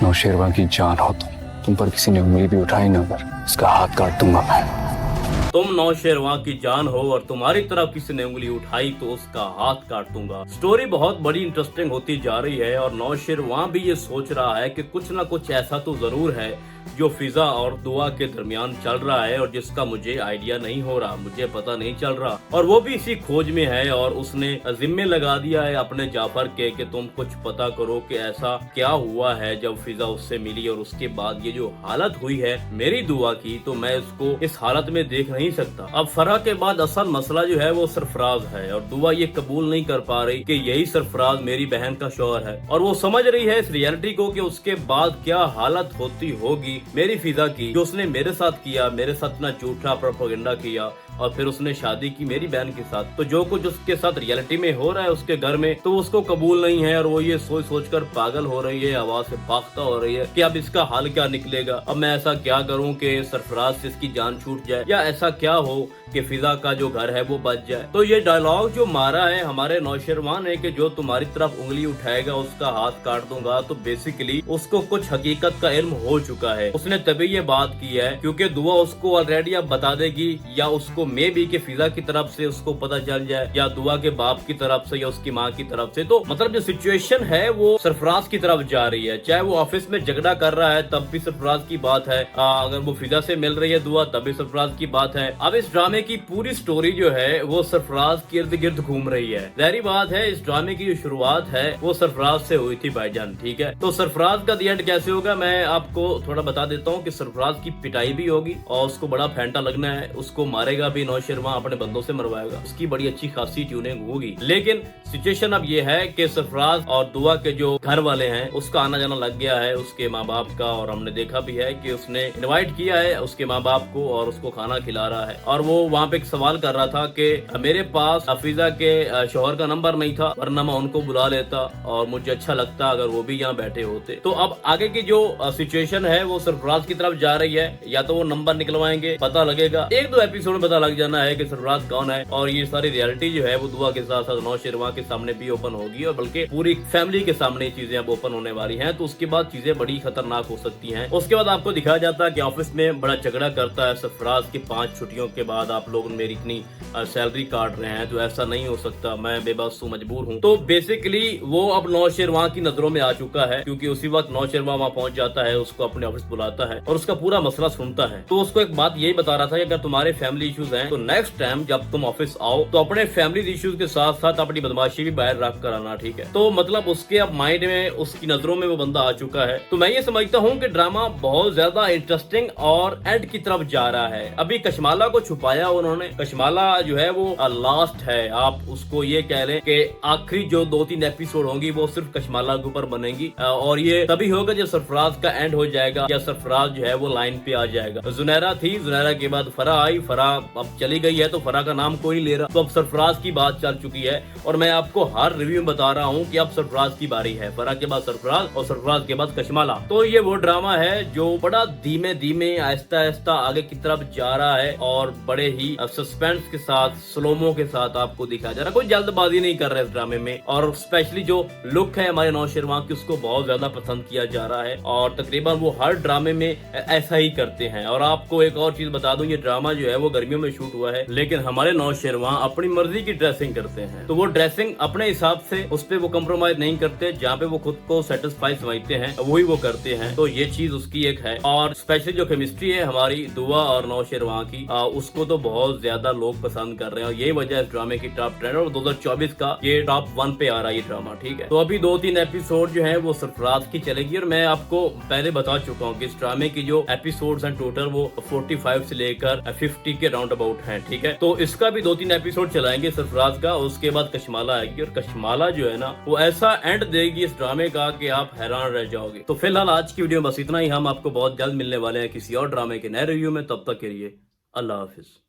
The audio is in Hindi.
नौशेरवा की जान हो तुम पर किसी ने उंगली भी उठाई ना कर उसका हाथ काट दूंगा मैं। तुम नौशेरवां की जान हो और तुम्हारी तरफ किसी ने उंगली उठाई तो उसका हाथ काट दूंगा। स्टोरी बहुत बड़ी इंटरेस्टिंग होती जा रही है और नौशेरवां भी ये सोच रहा है कि कुछ ना कुछ ऐसा तो जरूर है जो फिजा और दुआ के दरमियान चल रहा है और जिसका मुझे आइडिया नहीं हो रहा, मुझे पता नहीं चल रहा। और वो भी इसी खोज में है और उसने जिम्मे लगा दिया है अपने जाफर के कि तुम कुछ पता करो कि ऐसा क्या हुआ है जब फिजा उससे मिली और उसके बाद ये जो हालत हुई है मेरी दुआ की, तो मैं इसको इस हालत में देख नहीं सकता। अब फरा के बाद असल मसला जो है वो सरफराज है और दुआ ये कबूल नहीं कर पा रही कि यही सरफराज मेरी बहन का शौहर है और वो समझ रही है इस रियलिटी को कि उसके बाद क्या हालत होती होगी मेरी फिजा की, जो उसने मेरे साथ किया, मेरे साथ इतना झूठा प्रोपेगेंडा किया और फिर उसने शादी की मेरी बहन के साथ। तो जो कुछ उसके साथ रियलिटी में हो रहा है उसके घर में, तो उसको कबूल नहीं है और वो ये सोच सोच कर पागल हो रही है, आवाज से भागता हो रही है कि अब इसका हाल क्या निकलेगा। अब मैं ऐसा क्या करूं कि सरफराज से इसकी जान छूट जाए या ऐसा क्या हो कि फिजा का जो घर है वो बच जाए। तो ये डायलॉग जो मारा है हमारे नौशेरवां ने कि जो तुम्हारी तरफ उंगली उठाएगा उसका हाथ काट दूंगा, तो बेसिकली उसको कुछ हकीकत का इल्म हो चुका है। उसने तभी ये बात की है क्योंकि दुआ उसको ऑलरेडी अब बता देगी या उसको मे भी कि फिजा की तरफ से उसको पता चल जाए या दुआ के बाप की तरफ से या उसकी माँ की तरफ से। तो मतलब जो सिचुएशन है वो सरफराज की तरफ जा रही है। चाहे वो ऑफिस में झगड़ा कर रहा है तब भी सरफराज की बात है, अगर वो फिजा से मिल रही है दुआ तब भी सरफराज की बात है। अब इस ड्रामे की पूरी स्टोरी जो है वो सरफराज के इर्द गिर्द घूम रही है। जाहिर बात है इस ड्रामे की जो शुरुआत है वो सरफराज से हुई थी भाईजान, ठीक है। तो सरफराज का दी एंड कैसे होगा मैं आपको थोड़ा बता देता हूँ कि सरफराज की पिटाई भी होगी और उसको बड़ा फेंटा लगना है, उसको मारेगा भी नौशेरवां, अपने बंदों से मरवाएगा, उसकी बड़ी अच्छी खासी ट्यूनिंग होगी। लेकिन सिचुएशन अब ये है कि सरफराज और दुआ के जो घर वाले हैं उसका आना जाना लग गया है उसके माँ बाप का, और हमने देखा भी है कि उसने इनवाइट किया है उसके माँ बाप को और उसको खाना खिला रहा है। और वो वहाँ पे एक सवाल कर रहा था कि मेरे पास हफीजा के शौहर का नंबर नहीं था वरना मैं उनको बुला लेता और मुझे अच्छा लगता अगर वो भी यहाँ बैठे होते। तो अब आगे की जो सिचुएशन है वो सरफराज की तरफ जा रही है, या तो वो नंबर निकलवाएंगे, पता लगेगा, एक दो एपिसोड में पता लग जाना है कि सरफराज कौन है। और ये सारी रियलिटी जो है वो दुआ के साथ साथ नौशेरवां के सामने भी ओपन होगी और बल्कि पूरी फैमिली के सामने चीजें अब ओपन होने वाली हैं। तो उसके बाद चीजें बड़ी खतरनाक हो सकती हैं। उसके बाद आपको दिखाया जाता है कि ऑफिस में बड़ा झगड़ा करता है सरफराज की 5 छुट्टियों के बाद आप लोग मेरी इतनी सैलरी काट रहे हैं, तो ऐसा नहीं हो सकता, मैं बेबस हूँ, मजबूर हूँ। तो बेसिकली वो अब नौशेरवां की नजरों में आ चुका है क्योंकि उसी वक्त नौशेरवां वहां पहुंच जाता है, उसको अपने ऑफिस बुलाता है और उसका पूरा मसला सुनता है। तो उसको एक बात यही बता रहा था कि अगर तुम्हारे फैमिली इश्यूज हैं तो नेक्स्ट टाइम जब तुम ऑफिस आओ तो अपने फैमिली इश्यूज के साथ साथ अपनी बदमाशी भी बाहर रख कर आना, ठीक है। तो मतलब उसके अब माइंड में, उसकी नजरों में वो बंदा आ चुका है। तो मैं ये समझता हूँ कि ड्रामा बहुत ज्यादा इंटरेस्टिंग और एंड की तरफ जा रहा है। अभी कशमाला को छुपाया उन्होंने, कशमाला जो है वो लास्ट है, आप उसको ये कह लें कि आखिरी जो 2-3 एपिसोड होंगी वो सिर्फ कशमाला के ऊपर बनेगी और ये तभी होगा जब सरफराज का एंड हो जाएगा या सरफराज जो है वो लाइन पे आ जाएगा। जुनैरा थी, जुनैरा के बाद फरा आई, फरा अब चली गई है तो फरा का नाम कोई नहीं ले रहा, तो अब सरफराज की बात चल चुकी है और मैं आपको हर रिव्यू में बता रहा हूँ कि अब सरफराज की बारी है, फरा के बाद सरफराज और सरफराज के बाद कशमाला। तो ये वो ड्रामा है जो बड़ा धीमे धीमे आहिस्ता आहिस्ता आगे की तरफ जा रहा है और बड़े ही सस्पेंस के साथ, स्लोमो के साथ आपको दिखाया जा रहा है। कोई जल्दबाजी नहीं कर रहा है इस ड्रामे में और स्पेशली जो लुक है हमारे नौशेरवां की उसको बहुत ज्यादा पसंद किया जा रहा है और तकरीबन वो हर ड्रामे में ऐसा ही करते हैं। और आपको एक और चीज बता दूं, ये ड्रामा जो है वो गर्मियों में शूट हुआ है लेकिन हमारे नौशेरवां अपनी मर्जी की ड्रेसिंग करते हैं, तो वो ड्रेसिंग अपने हिसाब से, उस पर वो कम्प्रोमाइज नहीं करते, जहाँ पे वो खुद को सेटिस्फाई समझते हैं वही वो करते हैं। तो ये चीज उसकी एक है और स्पेशली जो केमिस्ट्री है हमारी दुआ और नौशेरवां की, उसको तो बहुत ज्यादा लोग पसंद कर रहे हैं और यही वजह इस ड्रामे की टॉप ट्रेंड और 2024 का ये टॉप 1 पे आ रहा है ये ड्रामा, ठीक है। तो अभी 2-3 एपिसोड जो है वो सरफराज की चलेगी और मैं आपको पहले बता चुका हूँ कि इस ड्रामे की जो एपिसोड्स हैं टोटल वो 45 से लेकर 50 के राउंड अबाउट हैं, ठीक है। तो इसका भी 2-3 एपिसोड चलाएंगे सरफराज का, उसके बाद कशमाला आएगी और कशमाला जो है ना वो ऐसा एंड देगी इस ड्रामे का कि आप हैरान रह जाओगे। तो फिलहाल आज की वीडियो में बस इतना ही, हम आपको बहुत जल्द मिलने वाले हैं किसी और ड्रामे के नए रिव्यू में, तब तक के लिए अल्लाह हाफिज।